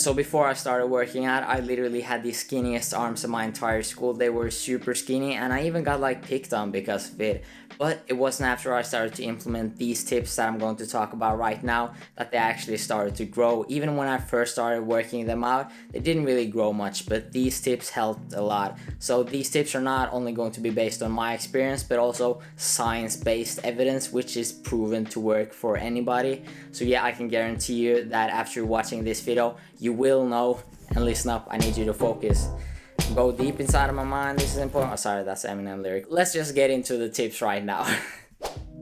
So before I started working out, I literally had the skinniest arms in my entire school. They were super skinny, and I even got like picked on because of it. But it wasn't after I started to implement these tips that I'm going to talk about right now that they actually started to grow. Even when I first started working them out, they didn't really grow much, but these tips helped a lot. So these tips are not only going to be based on my experience, but also science-based evidence, which is proven to work for anybody. So yeah, I can guarantee you that after watching this video, you will know. And listen up, I need you to focus. Go deep inside of my mind, this is important. Oh, sorry, that's Eminem lyric. Let's just get into the tips right now.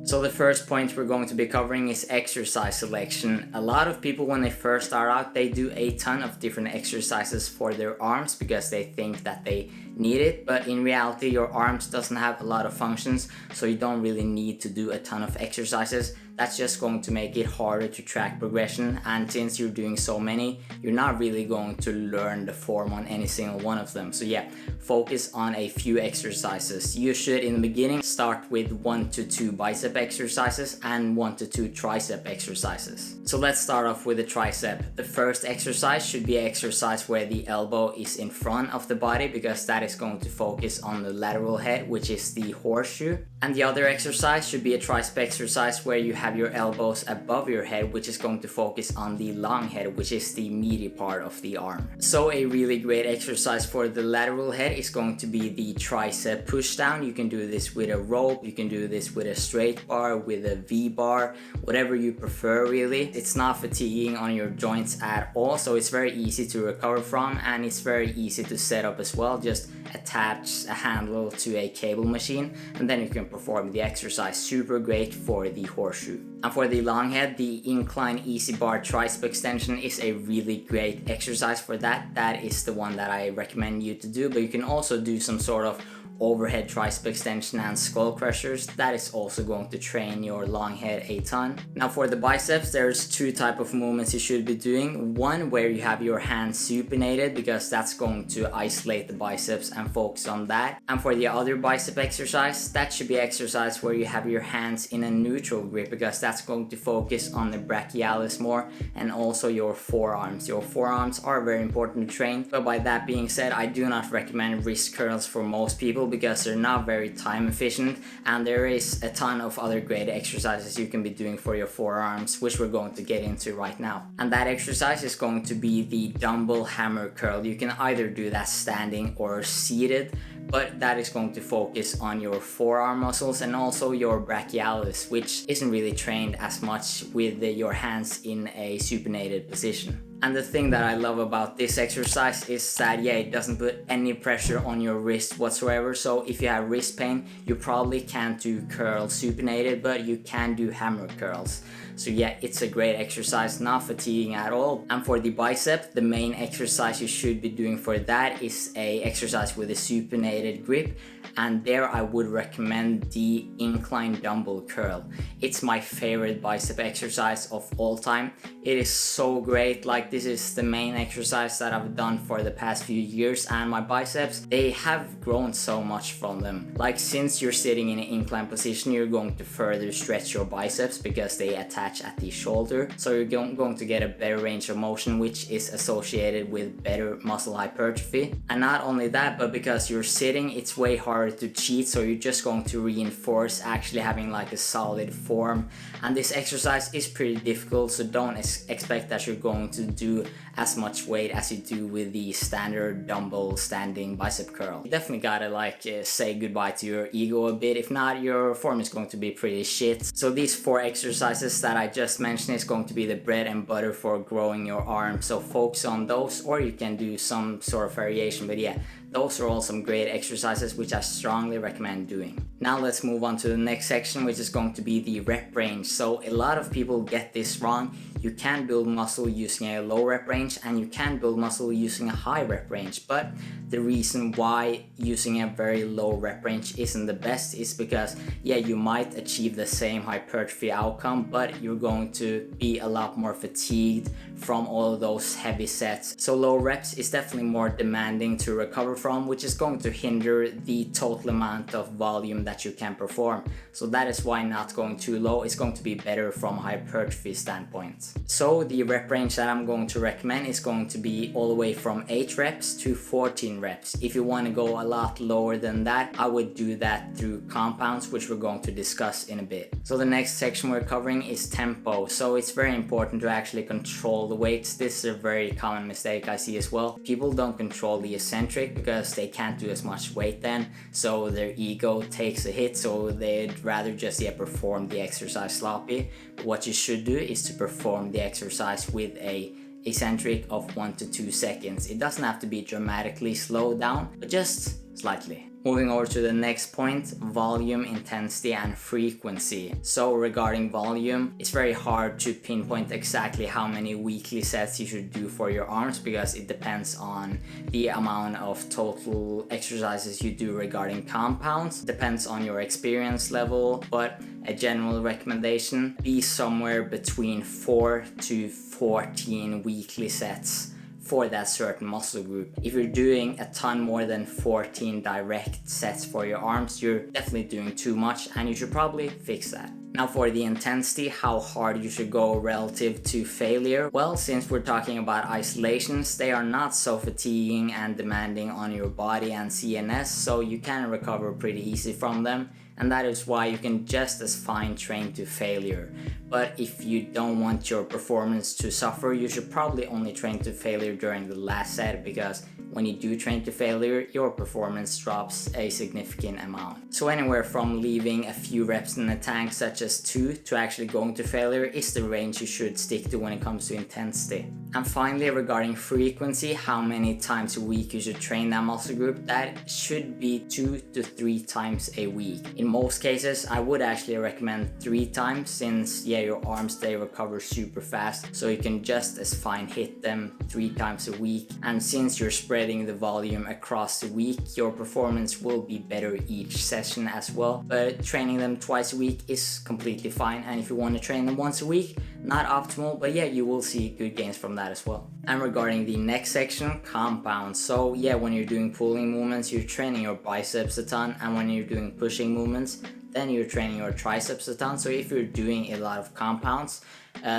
So the first point we're going to be covering is exercise selection. A lot of people, when they first start out, they do a ton of different exercises for their arms because they think that they need it, but in reality your arms doesn't have a lot of functions, so you don't really need to do a ton of exercises. That's just going to make it harder to track progression, and since you're doing so many, you're not really going to learn the form on any single one of them. So yeah, focus on a few exercises. You should in the beginning start with 1 to 2 bicep exercises and 1 to 2 tricep exercises. So let's start off with the tricep. The first exercise should be an exercise where the elbow is in front of the body, because that is going to focus on the lateral head, which is the horseshoe. And the other exercise should be a tricep exercise where you have your elbows above your head, which is going to focus on the long head, which is the meaty part of the arm. So a really great exercise for the lateral head is going to be the tricep push down. You can do this with a rope, you can do this with a straight bar, with a V bar, whatever you prefer really. It's not fatiguing on your joints at all, so it's very easy to recover from, and it's very easy to set up as well. Just attach a handle to a cable machine and then you can perform the exercise. Super great for the horseshoe. And for the long head, the incline easy bar tricep extension is a really great exercise for that. That is the one that I recommend you to do, but you can also do some sort of overhead tricep extension and skull crushers. That is also going to train your long head a ton. Now for the biceps, there's 2 types of movements you should be doing. One where you have your hands supinated, because that's going to isolate the biceps and focus on that. And for the other bicep exercise, that should be exercise where you have your hands in a neutral grip, because that's going to focus on the brachialis more, and also your forearms. Your forearms are very important to train, but by that being said, I do not recommend wrist curls for most people because they're not very time efficient, and there is a ton of other great exercises you can be doing for your forearms, which we're going to get into right now. And that exercise is going to be the dumbbell hammer curl. You can either do that standing or seated, but that is going to focus on your forearm muscles and also your brachialis, which isn't really trained as much with your hands in a supinated position. And the thing that I love about this exercise is that, yeah, it doesn't put any pressure on your wrist whatsoever. So if you have wrist pain, you probably can't do curls supinated, but you can do hammer curls. So yeah, it's a great exercise, not fatiguing at all. And for the bicep, the main exercise you should be doing for that is a exercise with a supinated grip. And there I would recommend the incline dumbbell curl. It's my favorite bicep exercise of all time. It is so great. Like, this is the main exercise that I've done for the past few years, and my biceps, they have grown so much from them. Like, since you're sitting in an incline position, you're going to further stretch your biceps because they attach at the shoulder. So you're going to get a better range of motion, which is associated with better muscle hypertrophy. And not only that, but because you're sitting, it's way harder to cheat, so you're just going to reinforce actually having like a solid form. And this exercise is pretty difficult, so don't expect that you're going to do as much weight as you do with the standard dumbbell standing bicep curl. You definitely gotta like say goodbye to your ego a bit. If not, your form is going to be pretty shit. So these 4 exercises that I just mentioned is going to be the bread and butter for growing your arm, so focus on those, or you can do some sort of variation. But yeah, those are all some great exercises which I strongly recommend doing. Now let's move on to the next section, which is going to be the rep range. So a lot of people get this wrong. You can build muscle using a low rep range, and you can build muscle using a high rep range. But the reason why using a very low rep range isn't the best is because, yeah, you might achieve the same hypertrophy outcome, but you're going to be a lot more fatigued from all of those heavy sets. So low reps is definitely more demanding to recover from, which is going to hinder the total amount of volume that you can perform. So that is why not going too low is going to be better from a hypertrophy standpoint. So the rep range that I'm going to recommend recommend is going to be all the way from 8 reps to 14 reps. If you want to go a lot lower than that, I would do that through compounds, which we're going to discuss in a bit. So the next section we're covering is tempo. So it's very important to actually control the weights. This is a very common mistake I see as well. People don't control the eccentric because they can't do as much weight then, so their ego takes a hit, so they'd rather just perform the exercise sloppy. But what you should do is to perform the exercise with a eccentric of 1 to 2 seconds. It doesn't have to be dramatically slowed down, but just slightly. Moving over to the next point, volume, intensity, and frequency. So regarding volume, it's very hard to pinpoint exactly how many weekly sets you should do for your arms because it depends on the amount of total exercises you do regarding compounds. Depends on your experience level, but a general recommendation, be somewhere between 4 to 14 weekly sets for that certain muscle group. If you're doing a ton more than 14 direct sets for your arms, you're definitely doing too much and you should probably fix that. Now for the intensity, how hard you should go relative to failure. Well, since we're talking about isolations, they are not so fatiguing and demanding on your body and CNS, so you can recover pretty easy from them. And that is why you can just as fine train to failure. But if you don't want your performance to suffer, you should probably only train to failure during the last set, because when you do train to failure, your performance drops a significant amount. So anywhere from leaving a few reps in the tank, such as 2, to actually going to failure is the range you should stick to when it comes to intensity. And finally, regarding frequency, how many times a week you should train that muscle group, that should be 2 to 3 times a week. In most cases, I would actually recommend 3 times, since your arms, they recover super fast, so you can just as fine hit them 3 times a week. And since you're spreading the volume across the week, your performance will be better each session as well. But training them twice a week is completely fine, and if you want to train them once a week, not optimal, but you will see good gains from that as well. And regarding the next section, compounds. So when you're doing pulling movements, you're training your biceps a ton, and when you're doing pushing movements, then you're training your triceps a ton. So if you're doing a lot of compounds,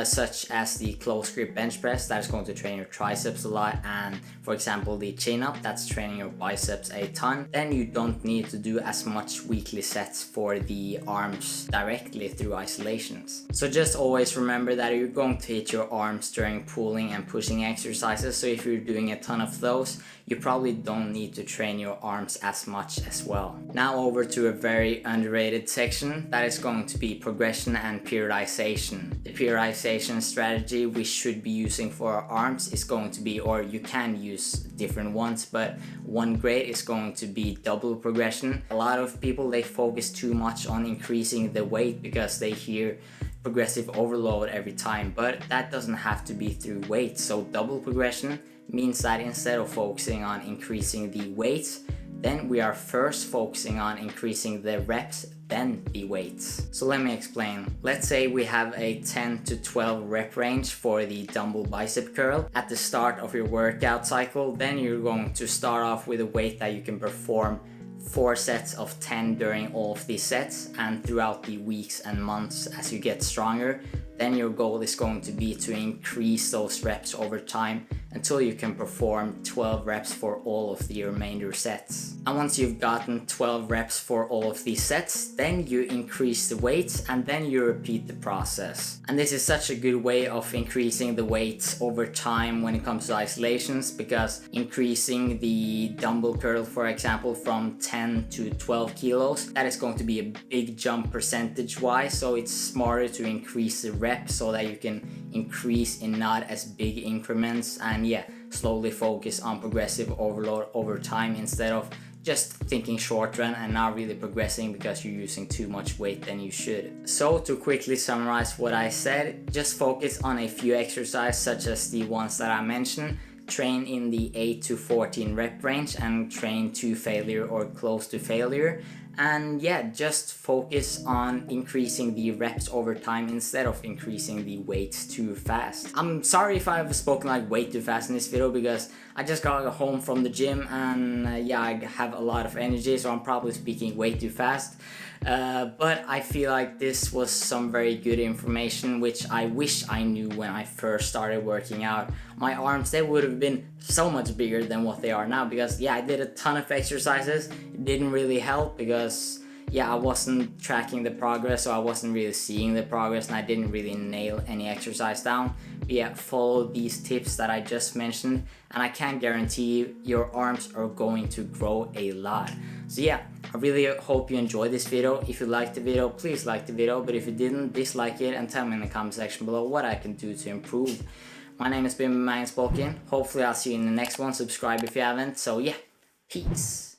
such as the close grip bench press, that's going to train your triceps a lot, and for example the chin up, that's training your biceps a ton, then you don't need to do as much weekly sets for the arms directly through isolations. So just always remember that you're going to hit your arms during pulling and pushing exercises, so if you're doing a ton of those, you probably don't need to train your arms as much as well. Now over to a very underrated section, that is going to be progression and periodization. The periodization strategy we should be using for our arms is going to be, or you can use different ones, but one great is going to be double progression. A lot of people, they focus too much on increasing the weight because they hear progressive overload every time, but that doesn't have to be through weight. So double progression means that instead of focusing on increasing the weights, then we are first focusing on increasing the reps, then the weights. So let me explain. Let's say we have a 10 to 12 rep range for the dumbbell bicep curl at the start of your workout cycle. Then you're going to start off with a weight that you can perform 4 sets of 10 during all of these sets, and throughout the weeks and months as you get stronger, then your goal is going to be to increase those reps over time until you can perform 12 reps for all of the remainder sets. And once you've gotten 12 reps for all of these sets, then you increase the weights and then you repeat the process. And this is such a good way of increasing the weights over time when it comes to isolations, because increasing the dumbbell curl, for example, from 10 to 12 kilos, that is going to be a big jump percentage wise, so it's smarter to increase the reps so that you can increase in not as big increments and slowly focus on progressive overload over time, instead of just thinking short run and not really progressing because you're using too much weight than you should. So to quickly summarize what I said, just focus on a few exercises such as the ones that I mentioned. Train in the 8 to 14 rep range and train to failure or close to failure, And yeah, just focus on increasing the reps over time instead of increasing the weights too fast. I'm sorry if I've spoken like way too fast in this video, because I just got home from the gym and yeah, I have a lot of energy, so I'm probably speaking way too fast. But I feel like this was some very good information which I wish I knew when I first started working out. My arms, they would have been so much bigger than what they are now, because yeah, I did a ton of exercises. It didn't really help because yeah, I wasn't tracking the progress, so I wasn't really seeing the progress, and I didn't really nail any exercise down. But yeah, follow these tips that I just mentioned, and I can guarantee you your arms are going to grow a lot. So yeah, I really hope you enjoyed this video. If you liked the video, please like the video, but if you didn't, dislike it and tell me in the comment section below what I can do to improve. My name has been Magnus Bulkan. Hopefully I'll see you in the next one. Subscribe if you haven't. So yeah, peace.